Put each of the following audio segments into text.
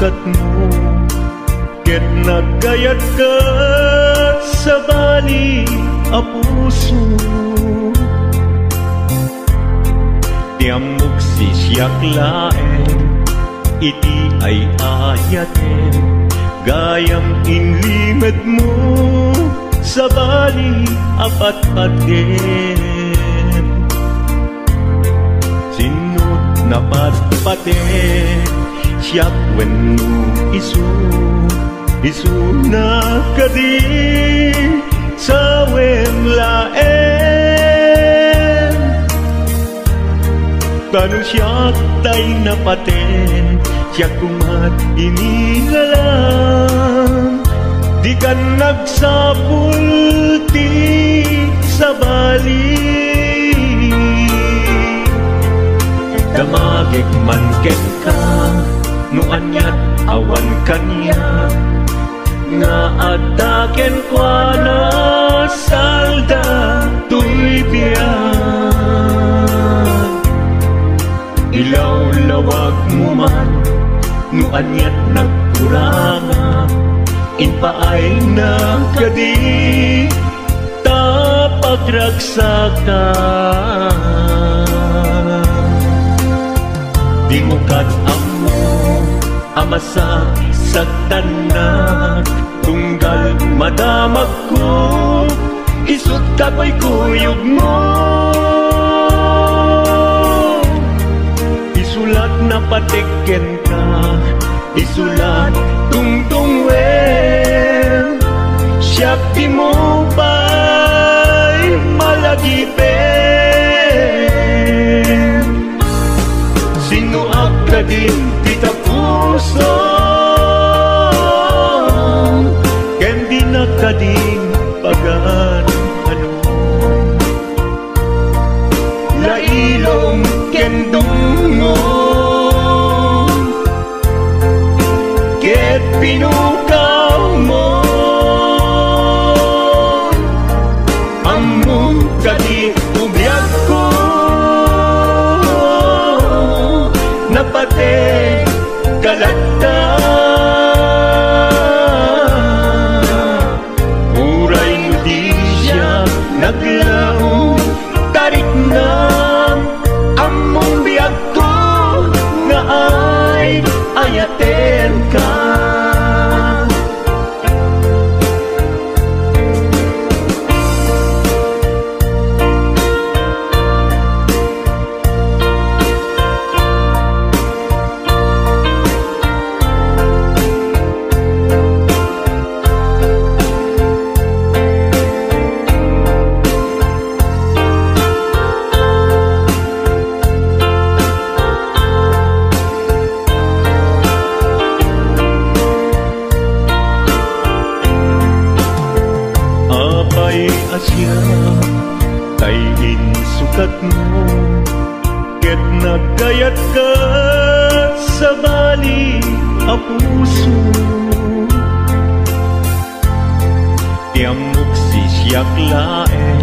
sukat mo, ket nagkayat ka sa bali a puso. Tiamok sisyak laeng, iti ay ayaten, gayam inlimed mo sa bali apat-paten. Sinut na patpaten, siyak wenno isu na kadi sa wemlaen. Tanu siyak tay napaten, siyak kumat inilalang, di kan nagsapul ti sa bali. Damagik man ken ka, no anyat awan kanya, nga ataken kwa na salda tuy biyan. Ilaw-lawag mo man, no anyat nagkuranga, inpaay na kadi tapagragsakan. Di mo kat-amo amasak sa tanak, tunggal madamag ko, isut kako'y kuyog mo. Isulat na patiken ka, isulat tungtungwen, siyak di mo ba'y malagipin. Sino ka din kita puso, ken di na ka din pagan ano. Lailong ken dungo, ket pinukaw mo, among kadi ubiyag ko, napate kalagta. Uray mo di siya naglaong, tarik na among biyag ko, nga ay ayaten ka. Asya kay insukat mo, ket nagkayat ka sa bali a puso. Tiamok sisyak laeng,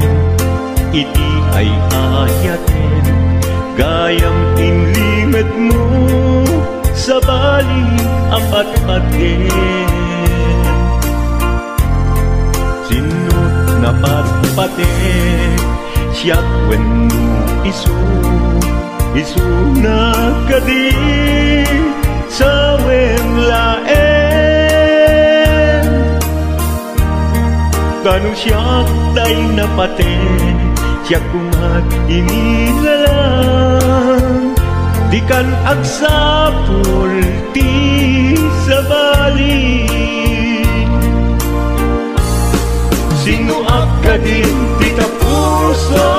iti ay ayaten, gayam inlimed mo sa bali apat-paten. Sinut na patpaten, siyak wenno isu na kadi sa wemlaen. Kanu siyak tay napaten, siyak kumat inilalang, di kan agsapul ti sa bali. Sino ka din kita puso,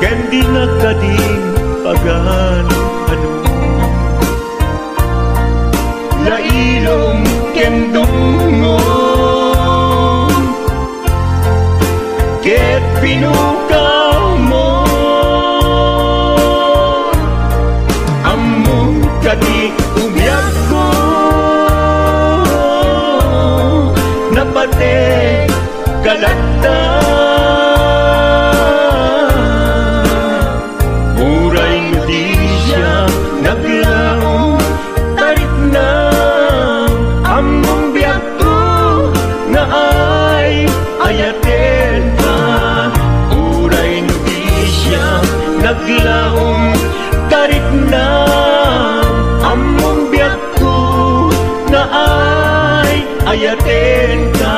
ken di na ka din pagan ano. Lailong ken dungo, ket pinukaw mo, among kadi ubiyag ko, napate kalagta. Uray mo di siya naglaw, ayatin ka.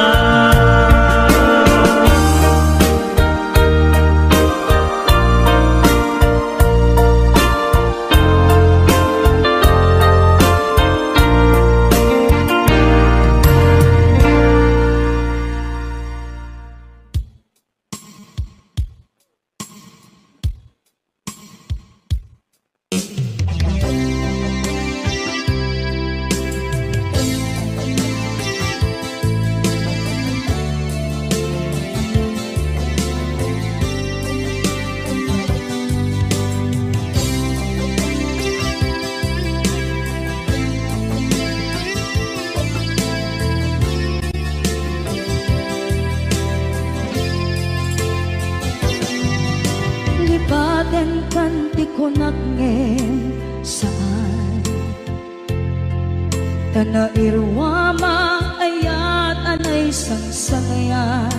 Nairwama ayat anay sangsangayan,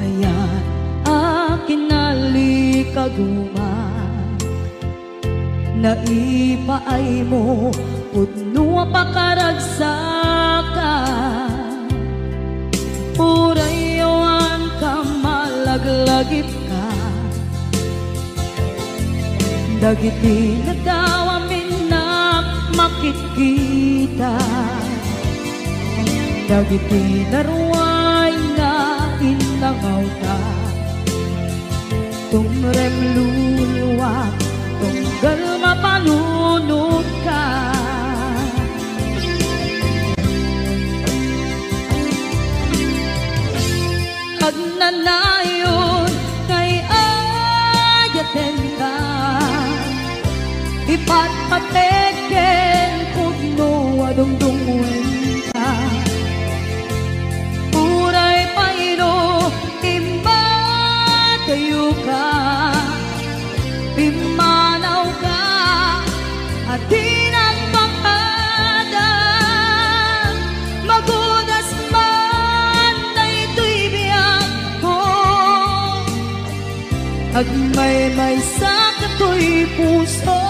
ayat akin nalikaguma, naipaay mo pudno pakaragsakan, urayawan ka malaglagip ka, dagiti nagdawamin makikita, dagiti naruay nga inangaw ta, tumrem luluwa, tunggal mapanunod ka. Agnanayon kay ayaten ka, ipatpateken pugno adungdungwen ka, uray paino imbatayo ka, pimanaw ka at tinagpangada, magudas man na ito'y biyak ko, agmay-may sa kato'y puso.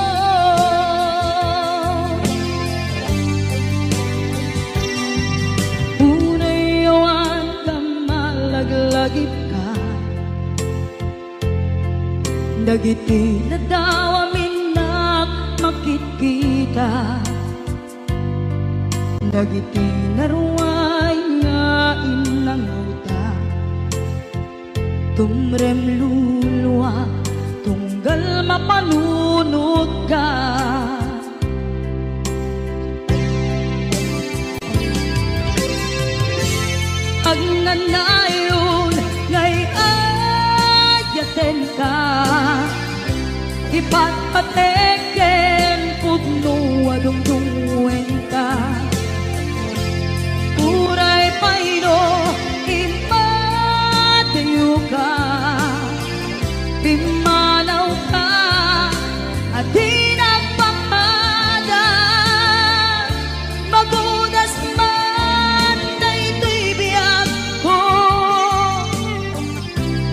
Lagip ka, dagiti nadawamin na makikita, dagiti naruay nga inangaw ta, tumrem luluwa, tunggal mapanunod ka. Agnanayon ngay ayaten ka, ipatpateken pugno adungdungwen ka, uray paino impatayo ka, pimanaw ka at tinagpangada, magudas man na ito'y biyak ko,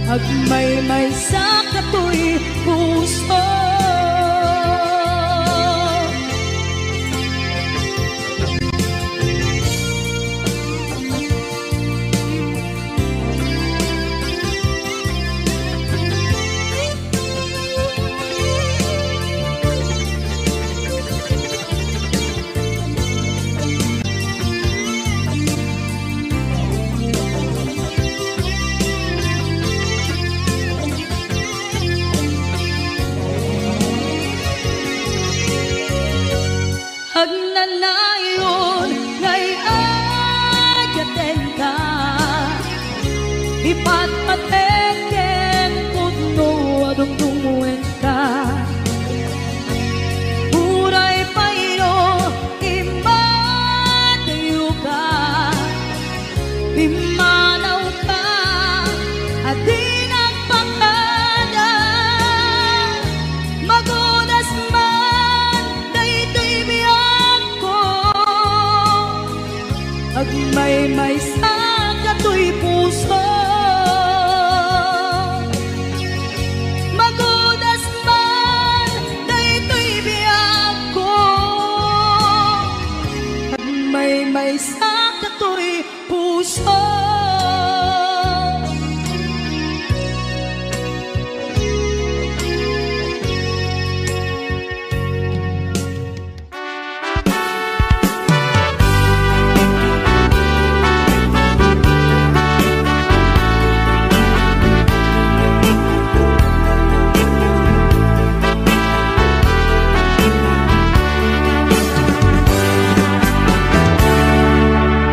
agmay-may sa kato'y puso.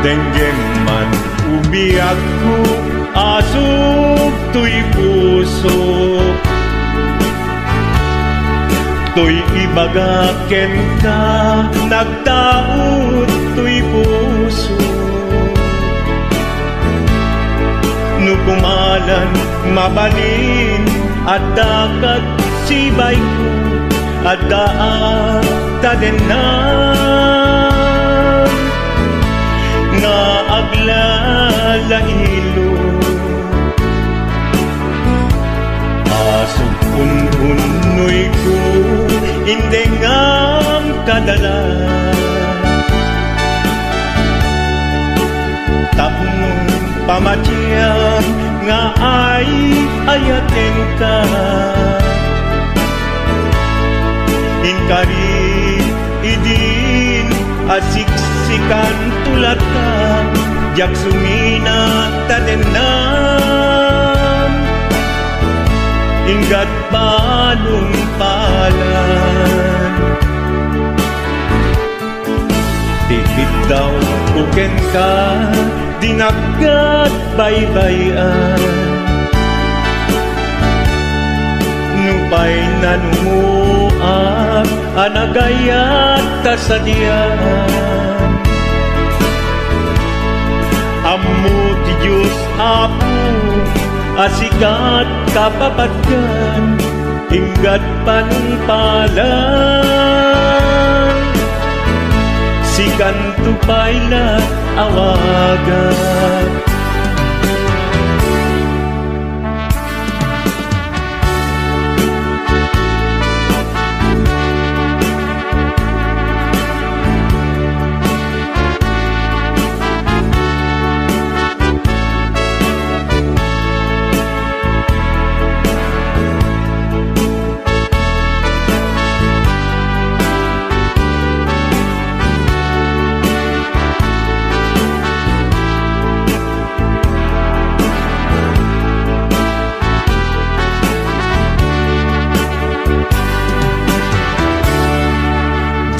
Denggem man ubiyak ko, asog to'y puso. To'y ibagaken ka, nagtaot to'y puso. Nukumalan, mabalin, at dakat sibay ko, at daat tadenan. Nga aglalahilo, asog ununoy ko, hindi ngam kadala. Tapong pamatyam nga ay ayaten ka. Inkari idin asiksikan tulat ka, jak sumina tadenan. Ingat balong palan, tipid daw buken ka, dinagat baybayan. Nupay nanumuak, anagayat tasadyan. Ammo ti Diyos Apo, asikat kapapatgan, hinggat panungpalan. Sikan tupaylat awagan.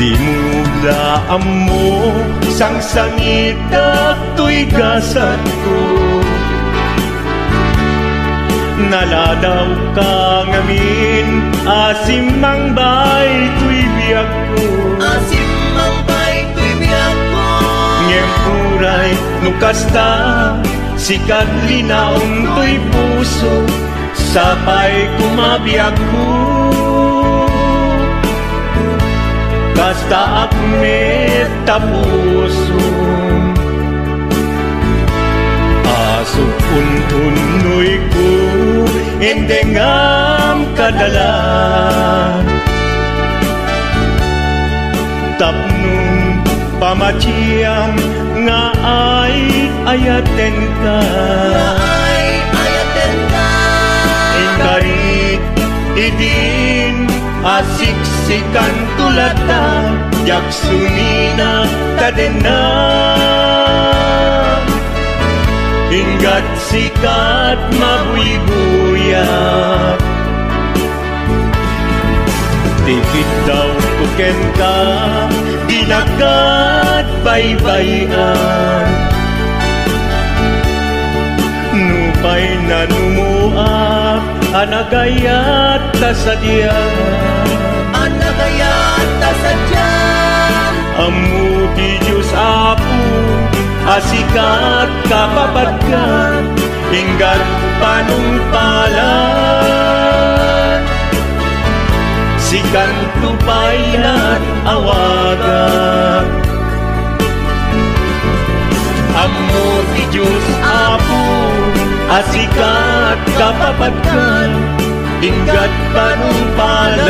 Di mo laam mo, sangsangit at to'y gasat ko. Naladaw ka ngamin, asimang bay to'y biyak ko. Asimang bay to'y biyak ko. Ngempuray nukasta, sikat linaong to'y puso, sapay kumabiyak ko. Kasta akmet tapuso, asog untunoy ko, endengam kadala. Tapnong pamatyam nga ay ayaten ka. Ingarit idin asiksikan tulata, jak sumina tadena. Hinggat sikat mabuy-buyak, tipid daw kuken ka, dinagat baybayan. Nupay nanumuak, anagayat tasadyan. Anagayat tasadyan. Ammo ti Diyos Apo, asikat kapapatgan, hinggat panungpalan. Sikan tupaylan awagan. Ammo ti Diyos Apo, asikat kapapatgan, hinggat panungpalan.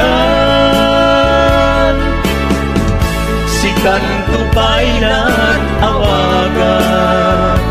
Sikan tupaylan awagan.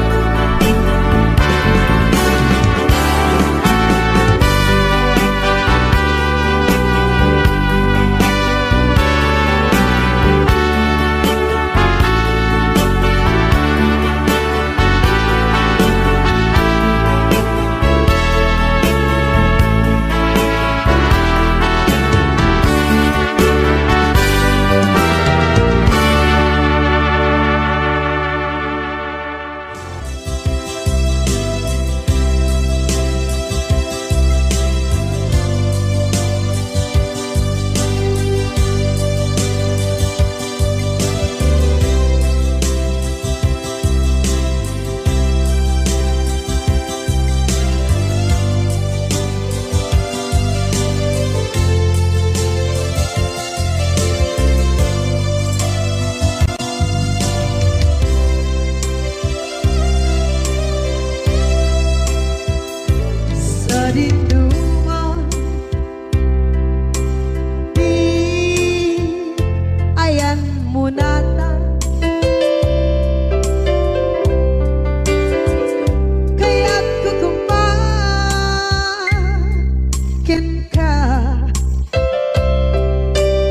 kunata kaya't kukumakin ka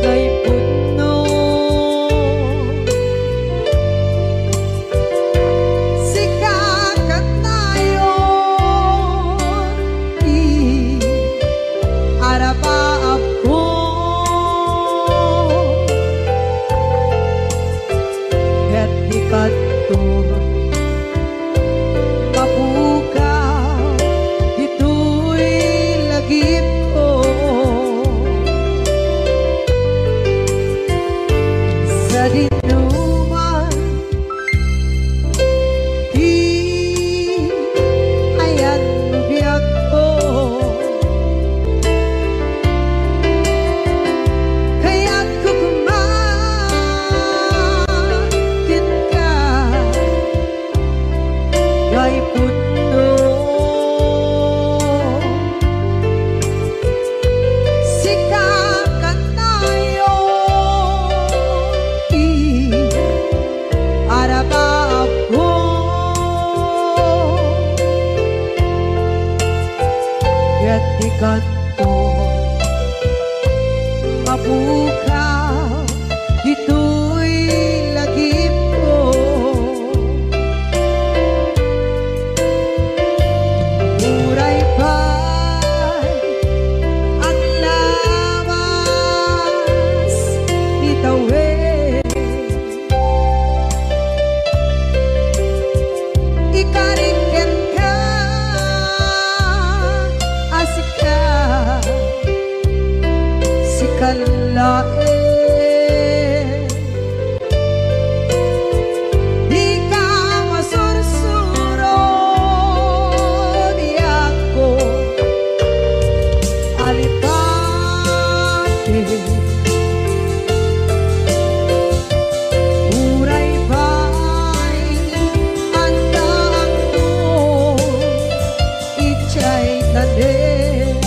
kay puno sikakat nayon araba ako ket ikato mapukaw ito'y lagip ko sa dinuman di ayan biyak ko kaya't kukumakin ka kay puno sikakat nayon araba ako ket ikato mapukaw ito'y lagip ko muray pa'y ang lawas itawid ikariken ka asika sikalae di ka masursuro biyak ko alipate uray ba'y andaan mo ichay tanin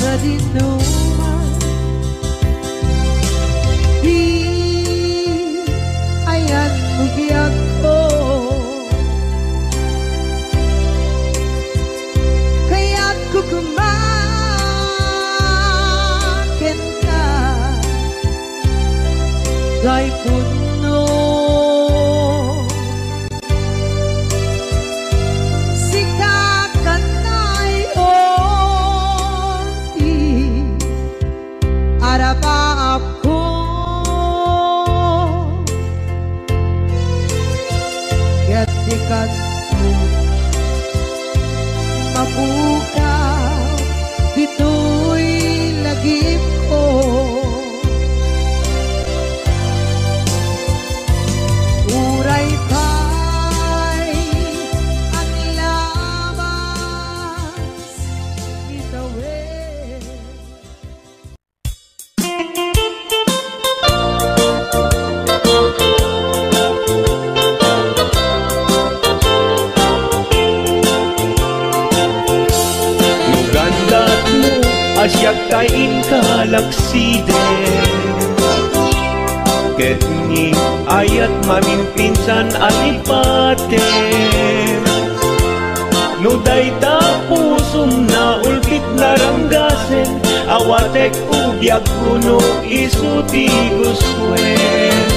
sa dinuman di ayan biyak ko kaya't kukumakin ka kay puno sikakat nayon araba ako ket ikato mapukaw ito'y lagip ko uray pa'y ang lawas itawid Lugandat mo asyak kain kalaksiden ket ni ayat mamimpinsan alipaten no dayta pusum na ulpit naranggasen awatek ubyak kuno isuti guswen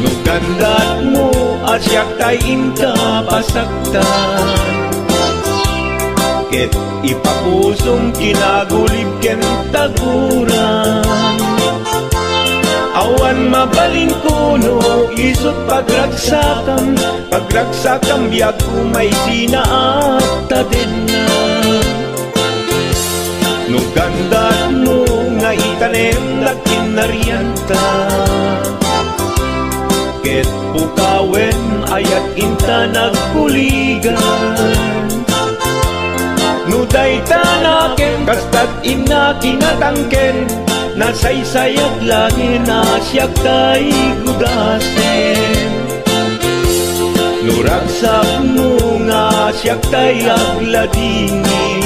no Gandat mo asyak tayin ka pasaktan, ket ipapusong kinagulib ken taguran. Awan mabalin kuno isot pagragsakam, pagragsakam biag kumay sinaakta din na. No gandat mo nga itanem na kinarianta, ket pukawen ayat inta nagkuligan. No dayta naken kastat ina kinatangken, nasaysayat langin asyak tay gudasen. No ragsak mo nga asyak tay agladini,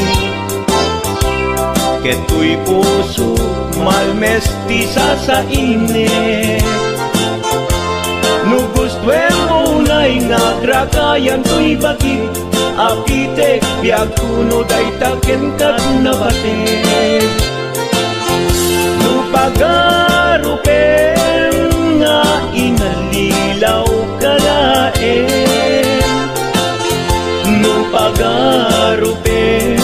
keto'y puso malmestisa sa init. No gustuem mo na'y nagragayan to'y bagit, apitek biag kuno day taken kat nabatek. No pagarupen nga inalilaw kalaen, no pagarupen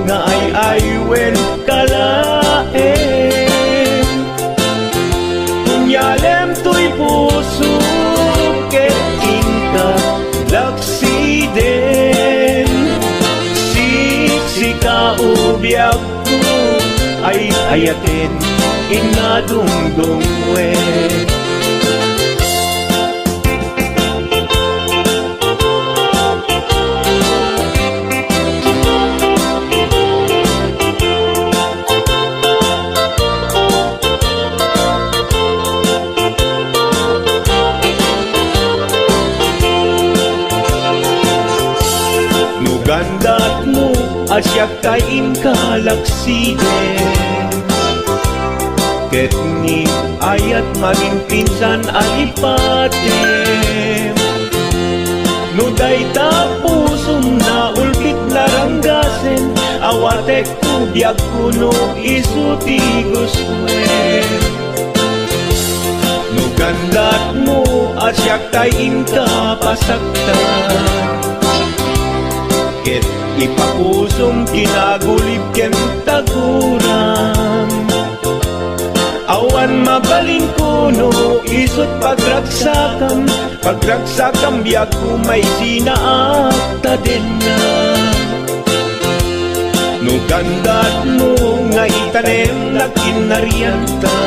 nga ay-aywen kalaen. Kunyalem to'y puso ket inka laksiden, siksika ubiag ko ay ayaten inadungdungwe. Gandat mo asyak tayin kalaksiden, ket ni ayat maging pinsan alipatem. No dayta pusong na ulpit laranggasen, awatek ko biag kuno isuti guswen. No gandat mo asyak tayin pasaktan, ket ipapusong kinagulib ken taguran. Awan mabalin kuno isot pagragsakam, pagragsakam biag kumay sinaakta din na. No gandat mo nga itanem na kinarianta,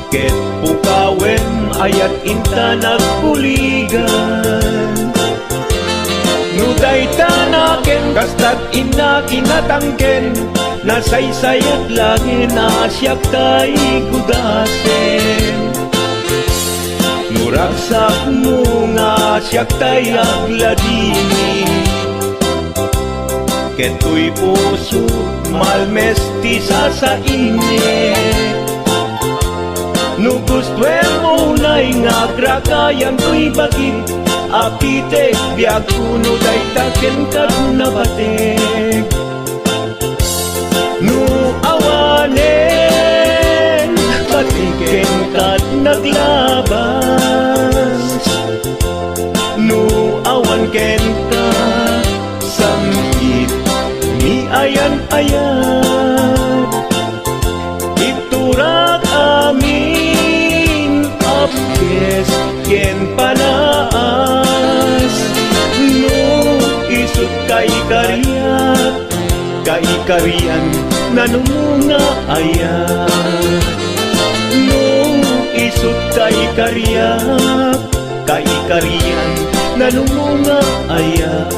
ket pukawen ayat inta nagkuligan. No dayta naken kastat ina kinatangken, nasaysayat langin asyak tay gudasen. No ragsak mo nga asyak tay agladini, keto'y puso malmestisa sa init. No gustuem mo na'y nagragayan to'y bagit, apitek biag kuno day taken kat nabatek. No awanen batiken kat naglabas, no awan ken ka samgit ni ayan-ayan. Iturak amin apkes ken panaas, no isut kay kariat, kay karian nanumunga ayat. No isut kay kariat, kay karian nanumunga ayat.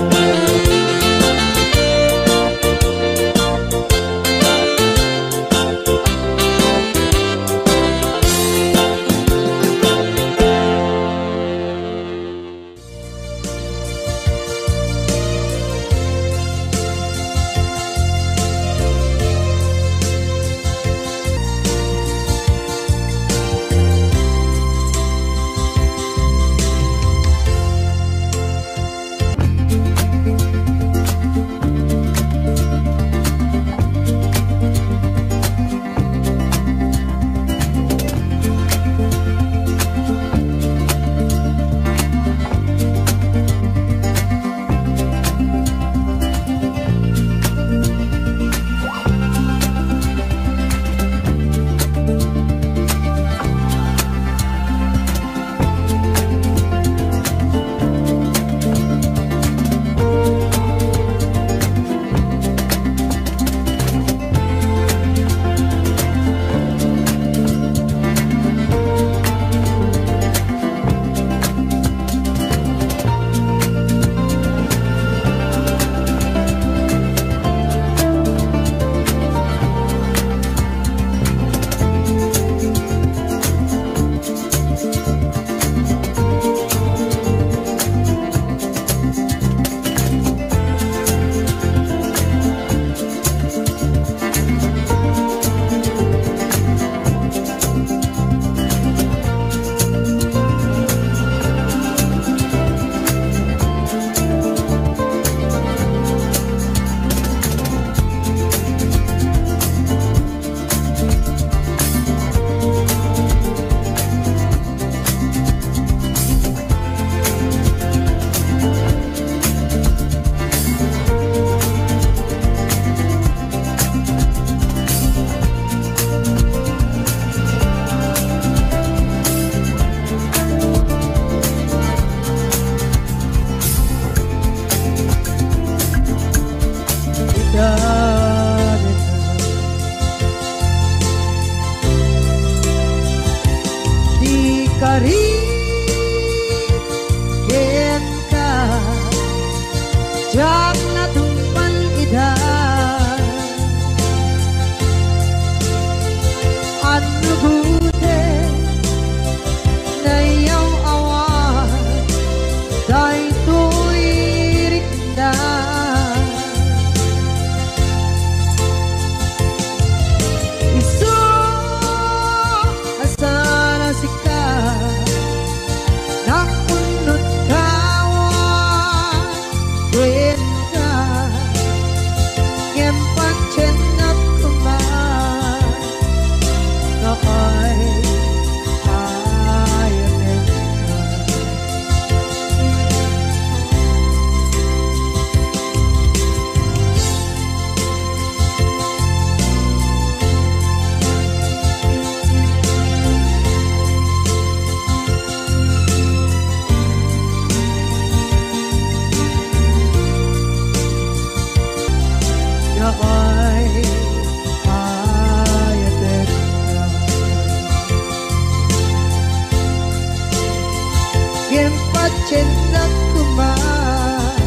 macet nagkuman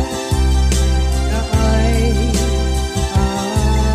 na ay ayaw.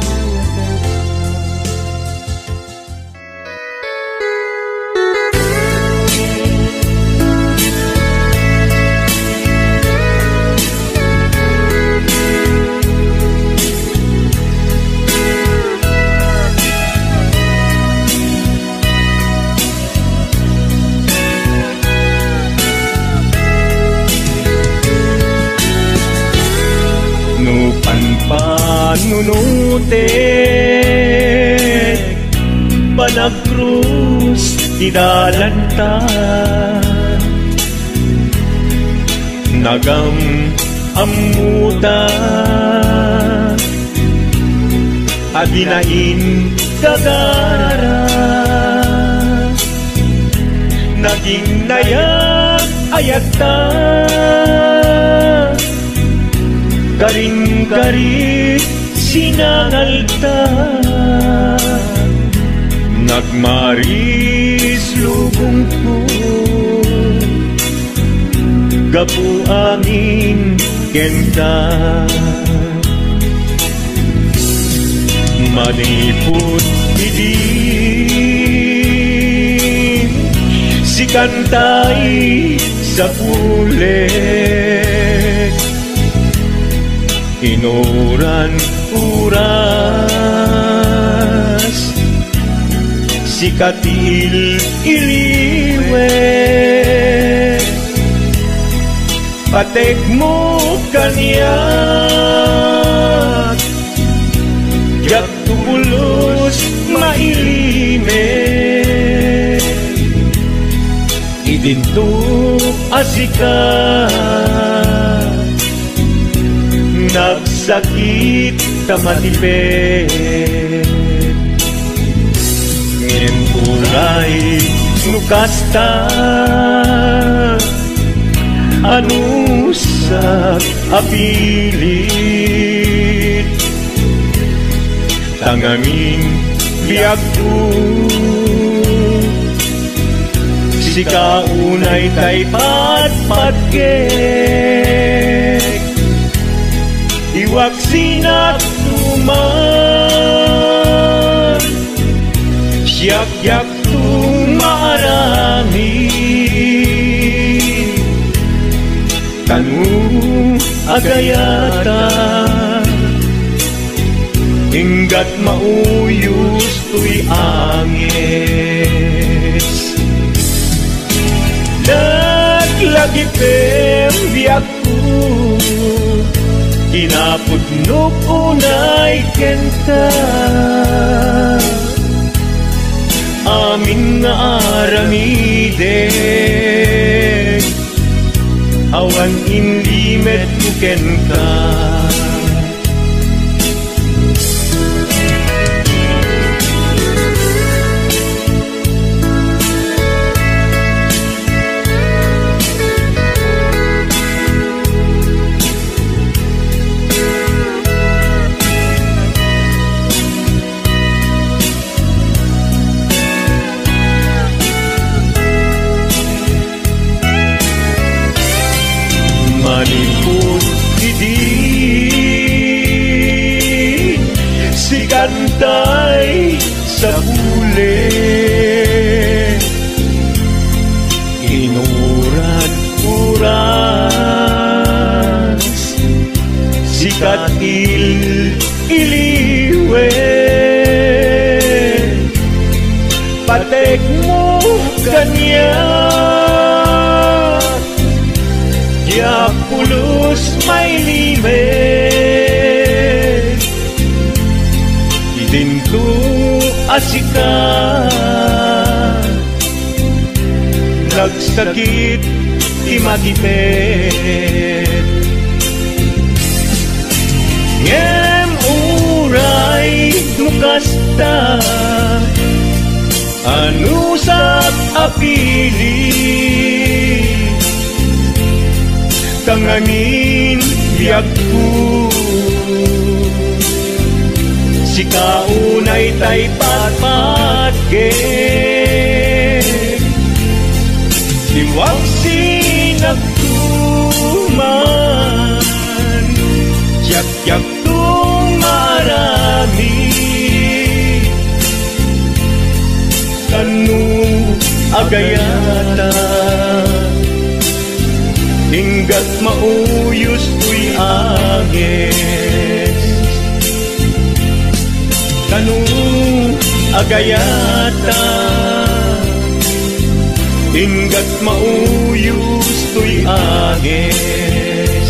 Panunutik Panagkrus Tidalanta Nagam amuta Adinain gagara Naging nayag ayata Garing-garit sinangalta Nagmaris lubong ko Gapu amin kenta Maniput idin Si kantay sa pulet Inuran uras Si katil iliwet Patek mo kanyak Yak tubulos mailimet Idinto asikat Nagsakit tamatipet Ngin ulay nukasta Anusak apilit Tangamin biag ko Si kaunay tay patpatgek Iwag sinat tuman Siyak-yak tumarami Kanu agayata Hinggat mauyos tuy angis Naglagi pembiak ko Kinapudnok unay kenta Amin nga aramidek Awan inlimet ko kenta Maniput idin Si kantay sa pulet Inuran uras Si katil iliwet Patek mo kanya Ya pulos may limet Idinto asikat Nagsakit imatipet Ngem uray nukasta Anusap apilit Kanganin biag ko Si kaunay tay patpatgek Iwag sinagto agayata hinggat mauyos tuy agis kanu agayata hinggat mauyos tuy agis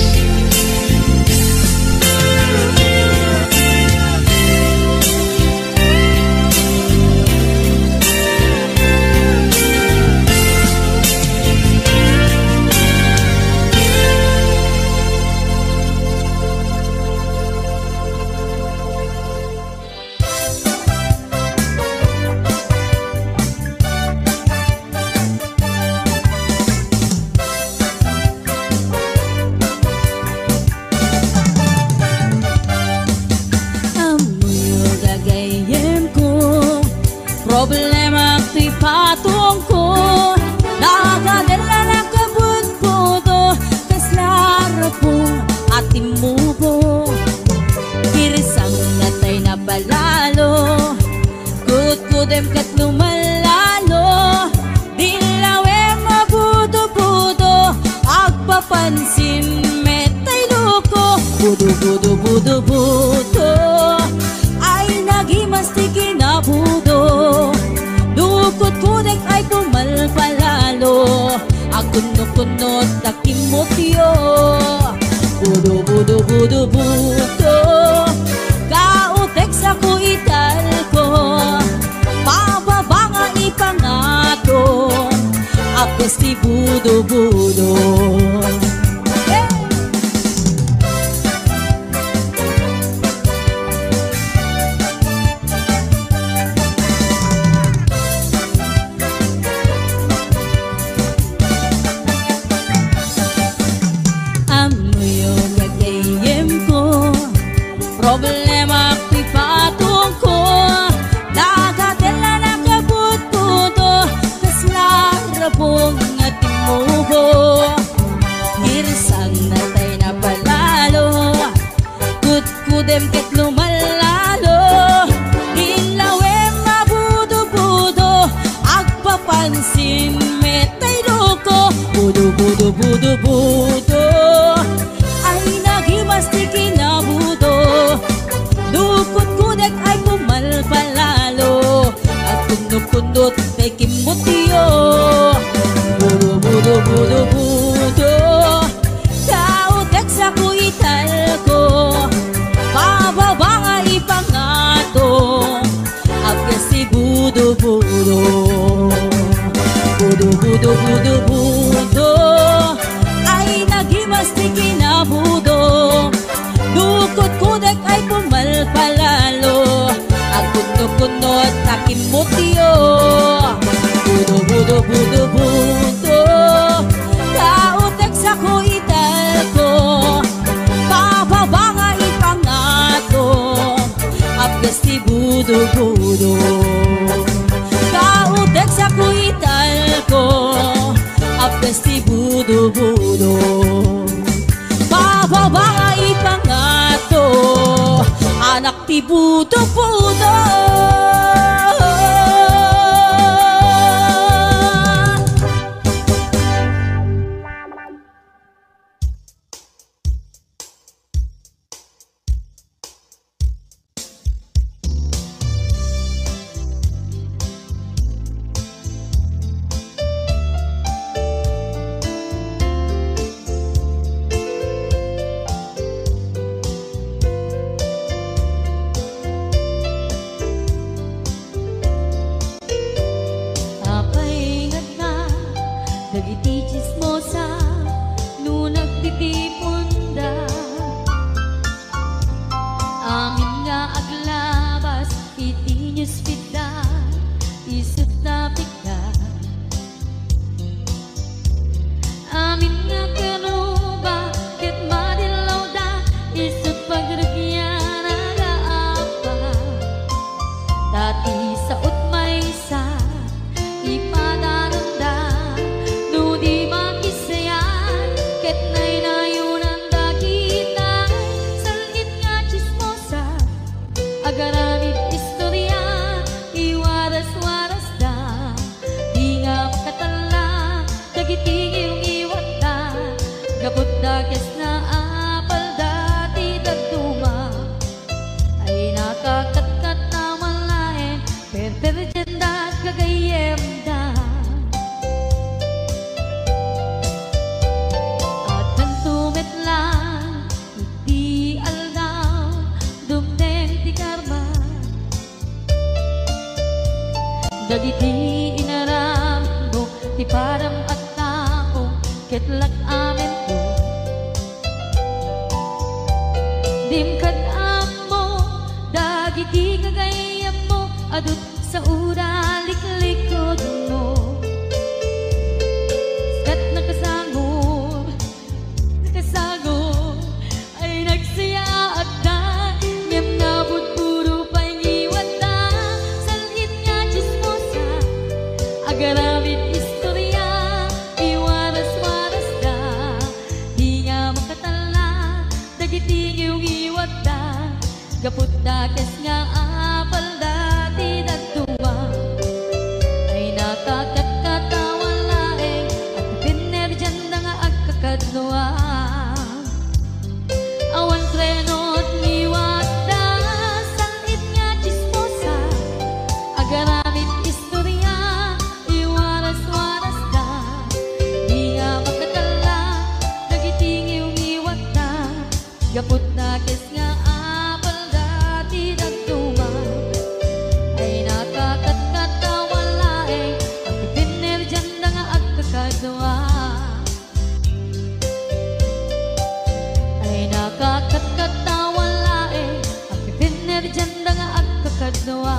problema ti patong ko nagadala na kabut-budo kaslara po atin mo po kirisang natay na balalo kut-kudem kat lumalalo dilawe mabudo-budo agpapansin metay loko budo-budo-budo-budo ay nagimastik kinabudo dukot-kudek ay pumalpalalo akunot-kunot takimotyo budo-budo-budo-budo kautek sa kuital ko pababa nga ipangato agos ti budo-budo problema ti patong ko nagadala na kabut-budo kaslara pong ating mubo kirisang natay na palalo kut-kudem ket lumalalo dilawe mabudo-budo agpapansin metay loko budo-budo-budo-budo ay nagimastik kinabudo dukot-kudek ay pumalpalalo at kundot-kundot kay kimutyo budo-budo-budo-budo kautek sa kuital ko pababa nga ipangato agkas si budo-budo budo-budo-budo-budo ay nagimastik kinabudo dukot-kudek ay pumalpalalo agkunot-kunot takin mutyo budo-budo-budo-budo kautek sa kuital ko pababa nga ipangato agkas ti budo-budo kautek sa kuital ko agkas ti budo-budo pababa nga ipangato anak ti budo-budo dagiti inaram mo ti param at tao ketlak amin mo dimkad amo dagiti kagayam mo adut sa ura liklikod mo kat nakasangod ay nagsaya at da niyam nabot puro pa'y ngiwat da salgit nga chismosa agaramit istorya iwaras-waras da di nga makatala dagiti ngiw-ngiwat da gaput da kes nga apal da di nagtuwa ay nakakatkatawa laeng at pinerjan da nga agkakadnoa awan trenot ngiwat da sangit nga chismosa agaramit istorya iwaras-waras da di nga makatala dagiti ngiw-ngiwat da gaput na kes nga apal da di nagtuwa ay nakakatkatawa laeng at pinerjan da nga agkakadnoa ay nakakatkatawa laeng at pinerjan da nga agkakadnoa